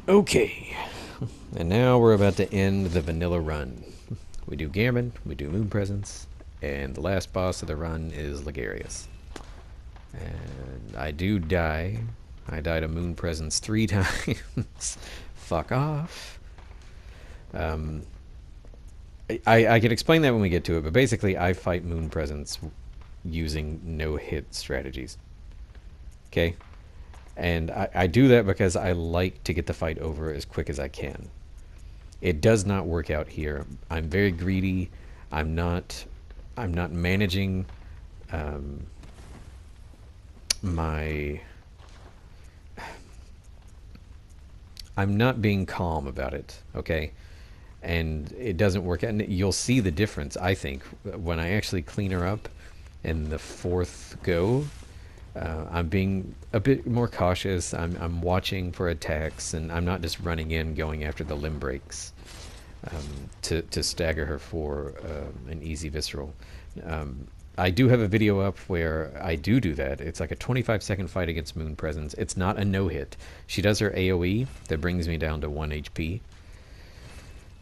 Okay, and now we're about to end the vanilla run. We do Gehrman, we do Moon Presence, and the last boss of the run is Logarius. And I do die. I died a Moon Presence 3 times. Fuck off. Um, I can explain that when we get to it, but basically I fight Moon Presence using no-hit strategies. Okay? And I do that because I like to get the fight over as quick as I can. It does not work out here. I'm very greedy. I'm not managing my I'm not being calm about it, okay? And it doesn't work out. And you'll see the difference, I think, when I actually clean her up in the fourth go. I'm being a bit more cautious. I'm watching for attacks, and I'm not just running in, going after the limb breaks to stagger her for an easy visceral. I do have a video up where I do that. It's like a 25-second fight against Moon Presence. It's not a no-hit. She does her AoE that brings me down to 1 HP.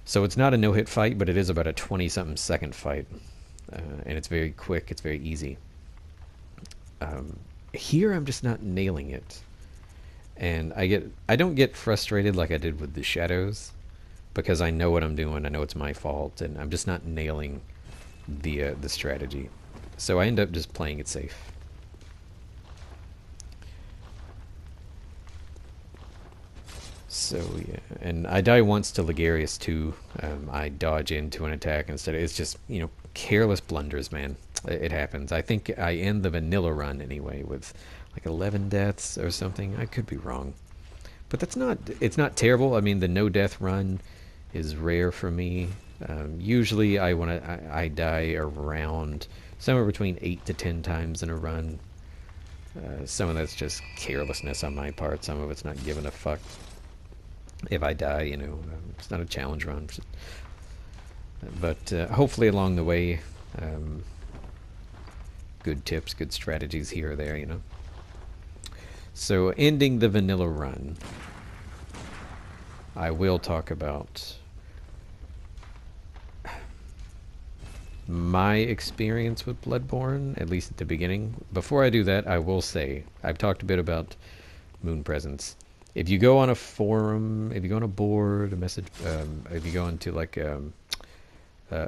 So it's not a no-hit fight, but it is about a 20-something second fight. And it's very quick. It's very easy. Here I'm just not nailing it. And I don't get frustrated like I did with the shadows, because I know what I'm doing. I know it's my fault, and I'm just not nailing the strategy. So I end up just playing it safe. So yeah, and I die once to Logarius too. I dodge into an attack instead. It's just, careless blunders, man. It happens. I think I end the vanilla run anyway with like 11 deaths or something. I could be wrong, but it's not terrible. I mean, the no death run is rare for me. Usually I die around somewhere between 8 to 10 times in a run. Some of that's just carelessness on my part. Some of it's not giving a fuck if I die. It's not a challenge run. But hopefully along the way, good tips, good strategies here or there. So ending the vanilla run, I will talk about my experience with Bloodborne, at least at the beginning. Before I do that, I will say, I've talked a bit about Moon Presence. If you go on a forum, if you go on a board, a message, if you go into like a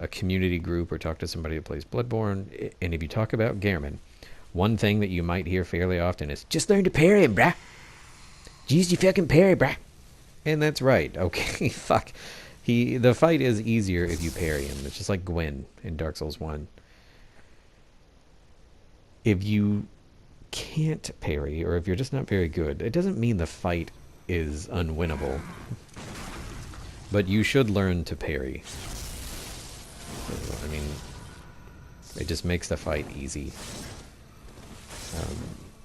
community group or talk to somebody who plays Bloodborne, and if you talk about Gehrman, one thing that you might hear fairly often is, just learn to parry him, brah. Use your fucking parry, brah. And that's right. Okay, fuck. The fight is easier if you parry him. It's just like Gwen in Dark Souls 1. If you can't parry, or if you're just not very good, it doesn't mean the fight is unwinnable. But you should learn to parry. I mean, it just makes the fight easy.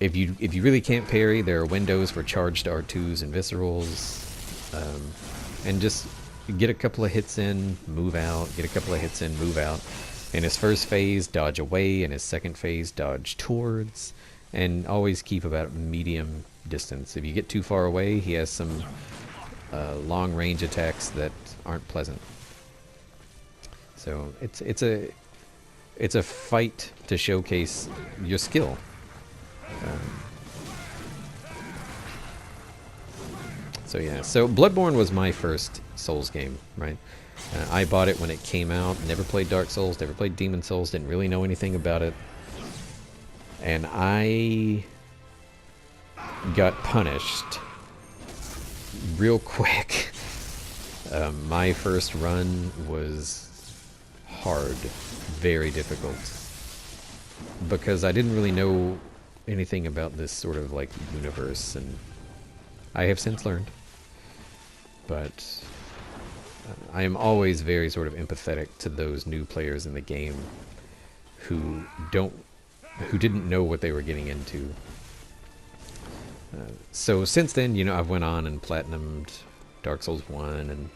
If you really can't parry, there are windows for charged R2s and viscerals. And just get a couple of hits in, move out, get a couple of hits in, move out. In his first phase, dodge away. In his second phase, dodge towards. And always keep about medium distance. If you get too far away, he has some long range attacks that aren't pleasant. So it's a fight to showcase your skill. So yeah, so Bloodborne was my first Souls game, right? I bought it when it came out, never played Dark Souls, never played Demon Souls, didn't really know anything about it. And I got punished real quick. My first run was hard, very difficult, because I didn't really know anything about this sort of like universe, and I have since learned. But I am always very sort of empathetic to those new players in the game who didn't know what they were getting into. So since then, I've went on and platinumed Dark Souls 1 and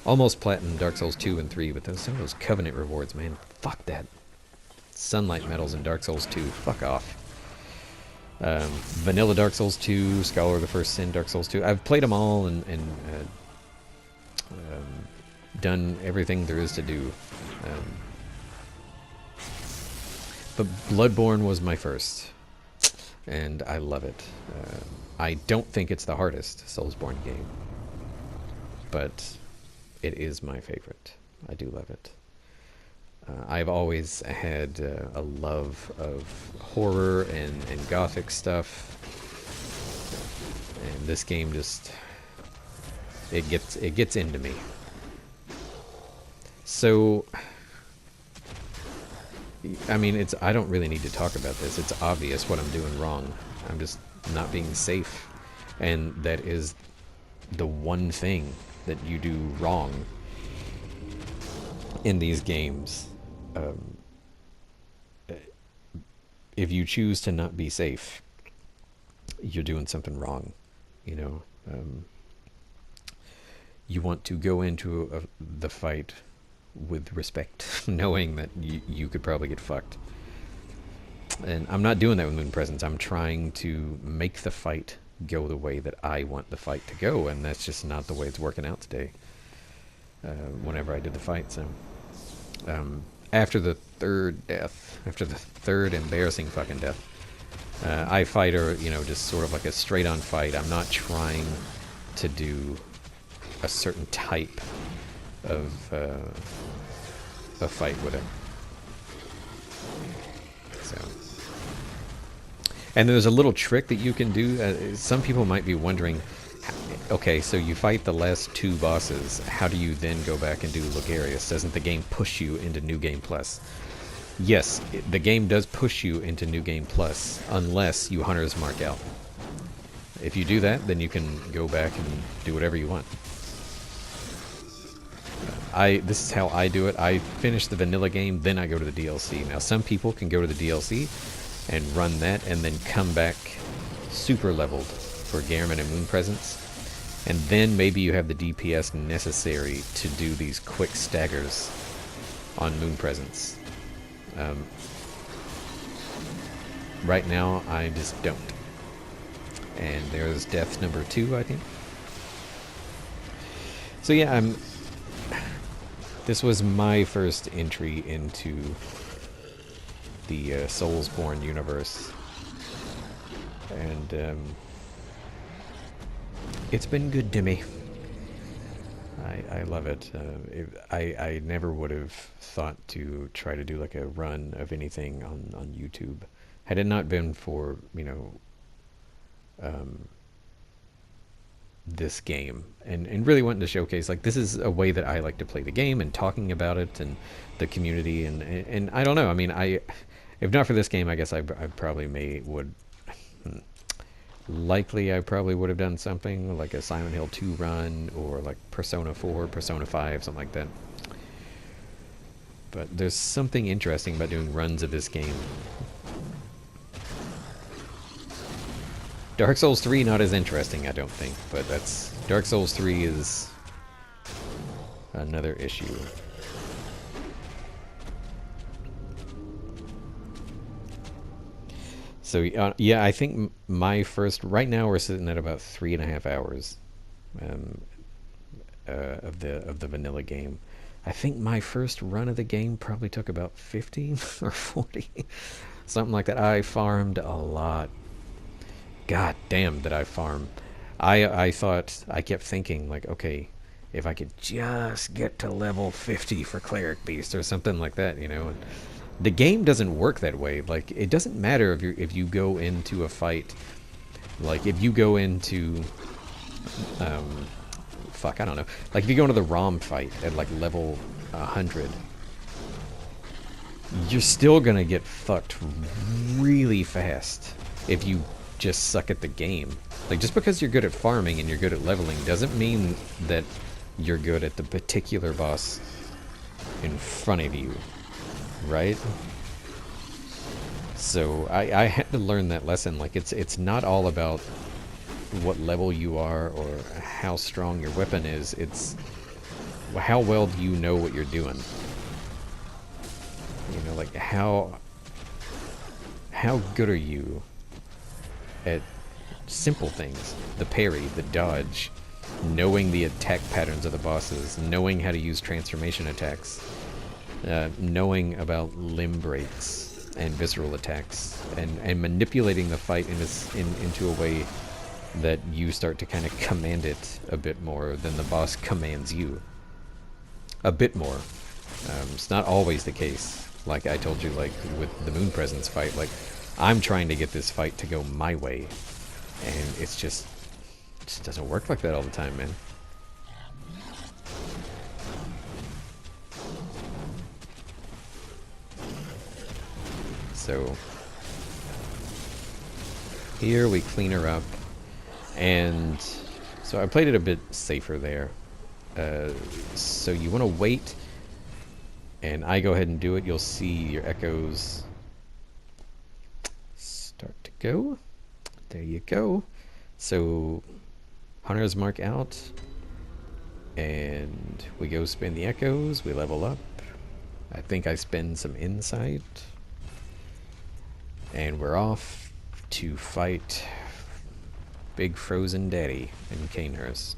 almost platinumed Dark Souls 2 and 3, but some of those Covenant rewards, man, fuck that. Sunlight medals in Dark Souls 2, fuck off. Vanilla Dark Souls 2, Scholar of the First Sin, Dark Souls 2. I've played them all and done everything there is to do. But Bloodborne was my first, and I love it. I don't think it's the hardest Soulsborne game, but it is my favorite. I do love it. I've always had a love of horror and gothic stuff, and this game just it gets into me. So, I mean, I don't really need to talk about this. It's obvious what I'm doing wrong. I'm just not being safe, and that is the one thing that you do wrong in these games. If you choose to not be safe, you're doing something wrong. You know, you want to go into the fight with respect, knowing that you could probably get fucked. And I'm not doing that with Moon Presence. I'm trying to make the fight go the way that I want the fight to go, and that's just not the way it's working out today. Whenever I did the fight, so after the third death, after the third embarrassing fucking death, I fight her, you know, just sort of like a straight-on fight. I'm not trying to do a certain type of a fight with her. So, and there's a little trick that you can do. Some people might be wondering, okay, so you fight the last two bosses. How do you then go back and do Logarius? Doesn't the game push you into New Game Plus? Yes, the game does push you into New Game Plus, unless you Hunter's Mark out. If you do that, then you can go back and do whatever you want. This is how I do it. I finish the vanilla game, then I go to the DLC. Now, some people can go to the DLC and run that, and then come back super leveled for Gehrman and Moon Presence. And then maybe you have the DPS necessary to do these quick staggers on Moon Presence. Right now, I just don't. And there's death number 2, I think. So yeah, this was my first entry into the Soulsborne universe. And it's been good to me. I love it. I never would have thought to try to do like a run of anything on YouTube. Had it not been for, you know, this game and really wanting to showcase, like, this is a way that I like to play the game, and talking about it and the community, and I don't know, I mean, if not for this game, I guess I probably likely I probably would have done something like a Silent Hill 2 run, or like Persona 4, Persona 5, something like that. But there's something interesting about doing runs of this game. Dark Souls 3 not as interesting, I don't think, but Dark Souls 3 is another issue. So yeah, I think my first, right now we're sitting at about 3.5 hours of the vanilla game. I think my first run of the game probably took about 50 or 40, something like that. I farmed a lot. God damn, did I farm. I kept thinking, like, okay, if I could just get to level 50 for Cleric Beast or something like that, you know. And the game doesn't work that way. Like, it doesn't matter if you go into a fight, like, if you go into fuck, I don't know, like, if you go into the ROM fight at like level 100, you're still gonna get fucked really fast if you just suck at the game. Like, just because you're good at farming and you're good at leveling doesn't mean that you're good at the particular boss in front of you, right? So I had to learn that lesson. Like, it's not all about what level you are or how strong your weapon is. It's how well do you know what you're doing. You know, like, how good are you at simple things. The parry, the dodge, knowing the attack patterns of the bosses, knowing how to use transformation attacks, knowing about limb breaks and visceral attacks, and manipulating the fight into a way that you start to kind of command it a bit more than the boss commands you. A bit more. It's not always the case. Like I told you, like with the Moon Presence fight, like I'm trying to get this fight to go my way, and it just doesn't work like that all the time, man. So here we clean her up, and so I played it a bit safer there. So you want to wait, and I go ahead and do it. You'll see your echoes start to go. There you go. So Hunter's Mark out, and we go spin the echoes. We level up. I think I spend some insight, and we're off to fight Big Frozen Daddy in Canehurst.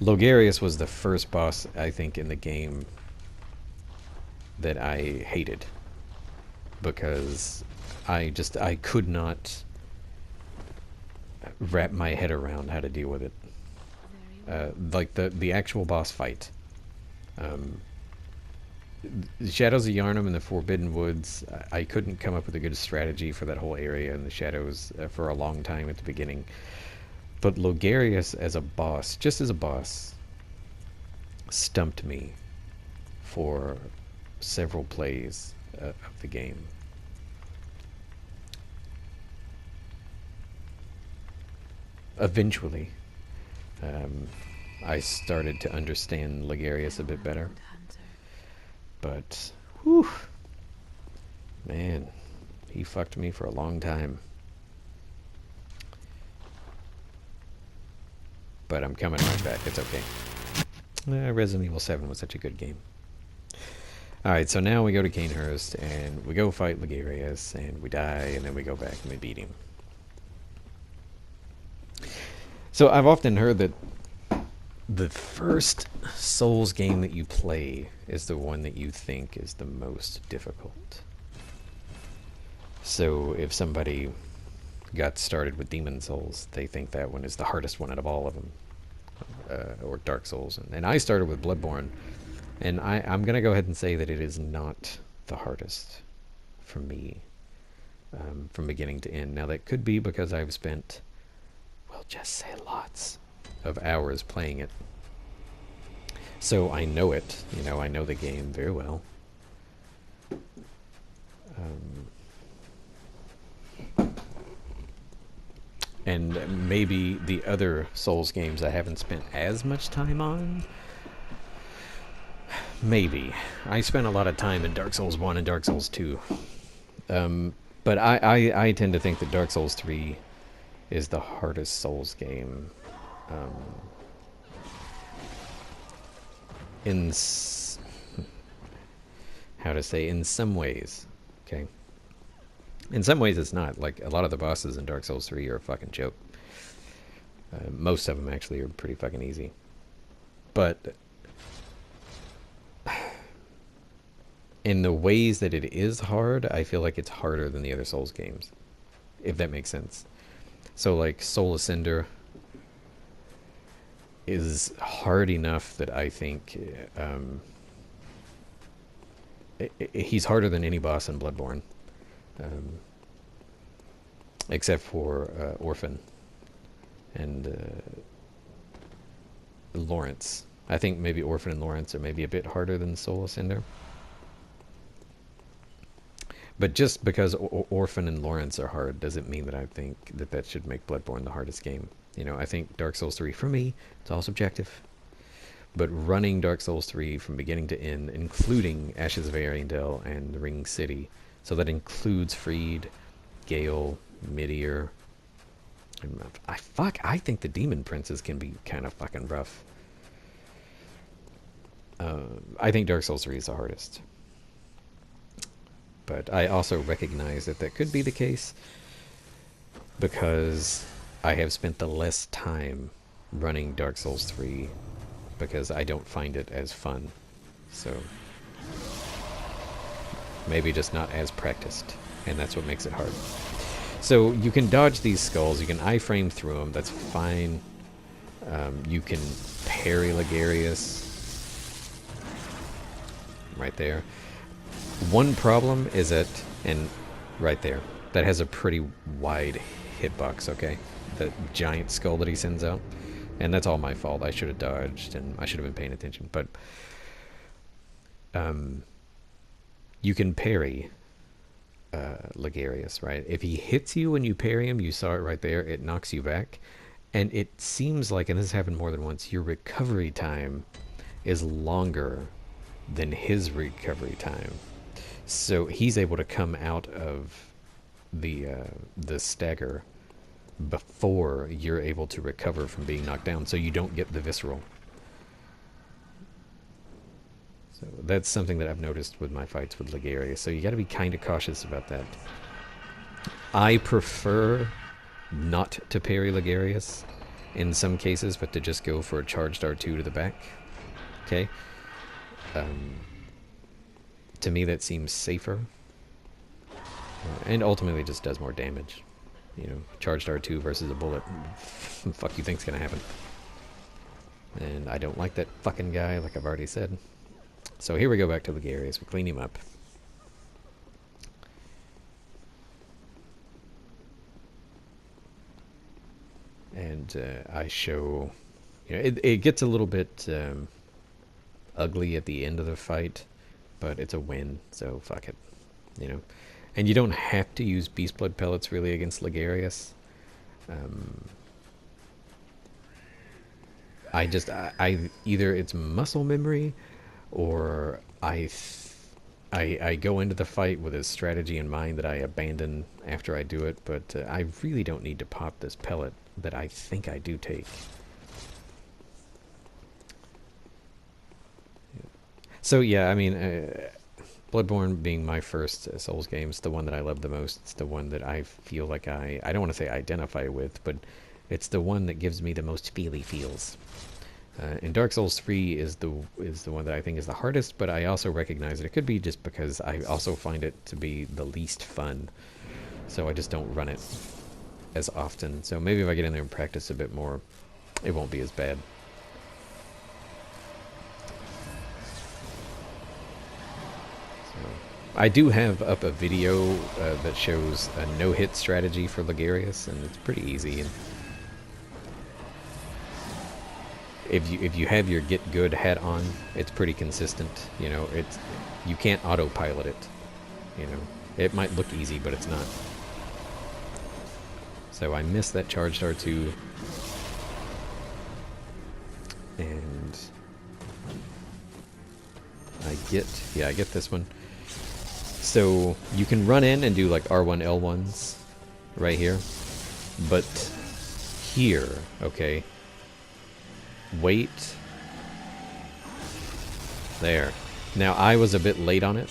Logarius was the first boss, I think, in the game that I hated, because I could not wrap my head around how to deal with it. Like the actual boss fight. The Shadows of Gehrman and the Forbidden Woods, I couldn't come up with a good strategy for that whole area in the Shadows for a long time at the beginning. But Logarius as a boss, just as a boss, stumped me for several plays of the game. Eventually, I started to understand Logarius a bit better. But, whew, man, he fucked me for a long time. But I'm coming right back. It's okay. Resident Evil 7 was such a good game. Alright, so now we go to Canehurst, and we go fight Logarius, and we die, and then we go back and we beat him. So I've often heard that the first Souls game that you play is the one that you think is the most difficult. So if somebody got started with Demon Souls, they think that one is the hardest one out of all of them. Or Dark Souls. And I started with Bloodborne, and I'm going to go ahead and say that it is not the hardest for me from beginning to end. Now that could be because I've spent, well, just say lots of hours playing it. So I know it, you know, I know the game very well. And maybe the other Souls games I haven't spent as much time on. Maybe. I spent a lot of time in Dark Souls 1 and Dark Souls 2. But I tend to think that Dark Souls 3 is the hardest Souls game. In some ways, okay? In some ways it's not. Like, a lot of the bosses in Dark Souls 3 are a fucking joke. Most of them actually are pretty fucking easy. But in the ways that it is hard, I feel like it's harder than the other Souls games, if that makes sense. So, like, Soul Ascender is hard enough that I think he's harder than any boss in Bloodborne. Except for Orphan and Laurence. I think maybe Orphan and Laurence are maybe a bit harder than Soul Ascender. But just because Orphan and Laurence are hard doesn't mean that I think that should make Bloodborne the hardest game. You know, I think Dark Souls 3, for me, it's all subjective. But running Dark Souls 3 from beginning to end, including Ashes of Ariandel and the Ring City, so that includes Freed, Gale, Midir. I think the Demon Princes can be kind of fucking rough. I think Dark Souls 3 is the hardest. But I also recognize that that could be the case because I have spent the less time running Dark Souls 3 because I don't find it as fun. So maybe just not as practiced, and that's what makes it hard. So you can dodge these skulls, you can iframe through them, that's fine. You can parry Logarius right there. One problem is that, and right there, that has a pretty wide hitbox, okay? The giant skull that he sends out. And that's all my fault. I should have dodged, and I should have been paying attention. But you can parry Logarius, right? If he hits you when you parry him, you saw it right there, it knocks you back. And it seems like, and this has happened more than once, your recovery time is longer than his recovery time. So he's able to come out of the stagger before you're able to recover from being knocked down, so you don't get the visceral. So that's something that I've noticed with my fights with Logarius. So you got to be kind of cautious about that. I prefer not to parry Logarius in some cases, but to just go for a charged R2 to the back. Okay? To me, that seems safer. And ultimately just does more damage. You know, charged R2 versus a bullet. Fuck you think's gonna happen? And I don't like that fucking guy, like I've already said. So here we go back to Logarius. We clean him up. And I show... You know, it gets a little bit ugly at the end of the fight, but it's a win, so fuck it. You know? And you don't have to use Beast Blood pellets really against Logarius. I either it's muscle memory, or I go into the fight with a strategy in mind that I abandon after I do it, but I really don't need to pop this pellet that I think I do take. So yeah, I mean, Bloodborne being my first Souls game, it's the one that I love the most. It's the one that I feel like I don't want to say identify with, but it's the one that gives me the most feely feels. And Dark Souls 3 is the one that I think is the hardest, but I also recognize that it could be just because I also find it to be the least fun. So I just don't run it as often. So maybe if I get in there and practice a bit more, it won't be as bad. I do have up a video that shows a no-hit strategy for Logarius, and it's pretty easy. And if you have your Get Good hat on, it's pretty consistent. You know, you can't autopilot it. You know, it might look easy, but it's not. So I missed that charged R2, and I get this one. So you can run in and do like R1 L1s right here, but here, okay, wait there. Now I was a bit late on it.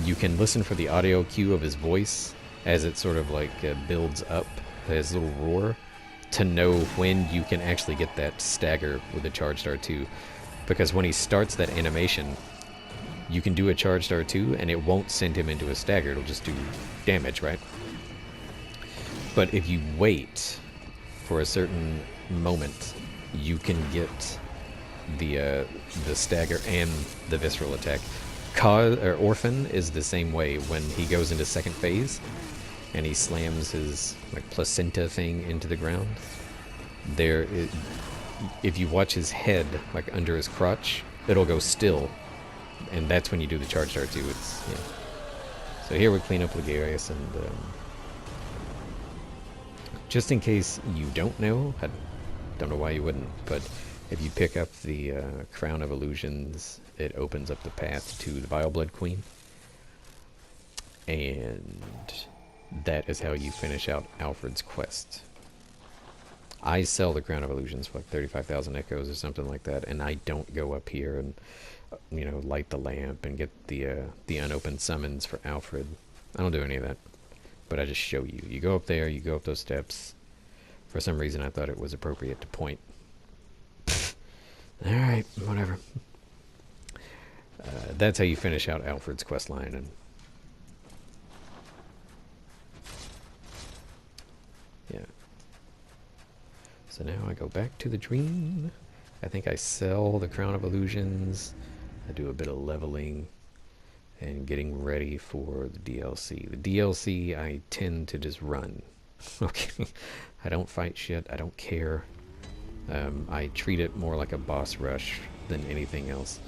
You can listen for the audio cue of his voice as it sort of like builds up, his little roar, to know when you can actually get that stagger with the charged R2, because when he starts that animation, you can do a charged R2 and it won't send him into a stagger, it'll just do damage, right? But if you wait for a certain moment, you can get the stagger and the visceral attack. Orphan is the same way. When he goes into second phase and he slams his like placenta thing into the ground, if you watch his head like under his crotch, it'll go still. And that's when you do the charged R2. Yeah. So here we clean up Logarius, and just in case you don't know, I don't know why you wouldn't, but if you pick up the Crown of Illusions, it opens up the path to the Vile Blood Queen. And that is how you finish out Alfred's quest. I sell the Crown of Illusions for like 35,000 echoes or something like that, and I don't go up here, and you know, light the lamp and get the unopened summons for Alfred. I don't do any of that, but I just show you. You go up there, you go up those steps. For some reason, I thought it was appropriate to point. All right, whatever. That's how you finish out Alfred's quest line. And yeah. So now I go back to the dream. I think I sell the Crown of Illusions. I do a bit of leveling and getting ready for the DLC. The DLC, I tend to just run. Okay. I don't fight shit. I don't care. I treat it more like a boss rush than anything else.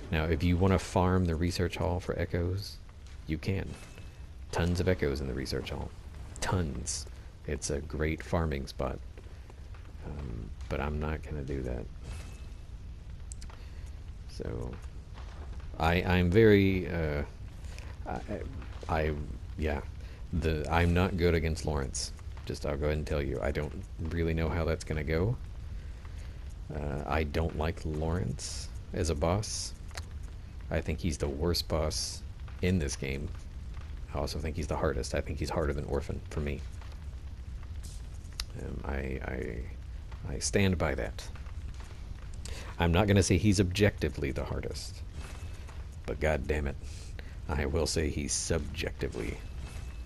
Now, if you want to farm the research hall for echoes, you can. Tons of echoes in the research hall. Tons. It's a great farming spot. But I'm not going to do that. So, I'm very, I'm not good against Laurence. Just, I'll go ahead and tell you, I don't really know how that's going to go. I don't like Laurence as a boss. I think he's the worst boss in this game. I also think he's the hardest. I think he's harder than Orphan for me. I stand by that. I'm not going to say he's objectively the hardest, but god damn it, I will say he's subjectively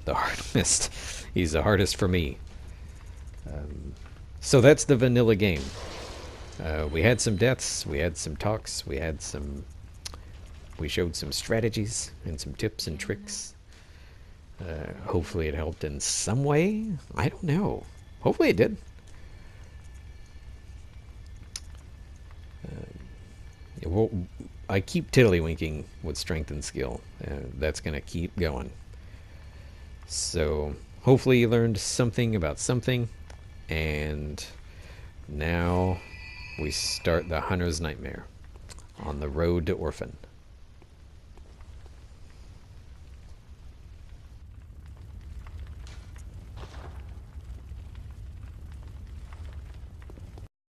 the hardest. He's the hardest for me. So that's the vanilla game. We had some deaths, we had some talks, we showed some strategies and some tips and tricks. Hopefully it helped in some way. I don't know. Hopefully it did. Well, I keep tiddlywinking with strength and skill. That's going to keep going. So hopefully you learned something about something. And now we start the Hunter's Nightmare on the road to Orphan.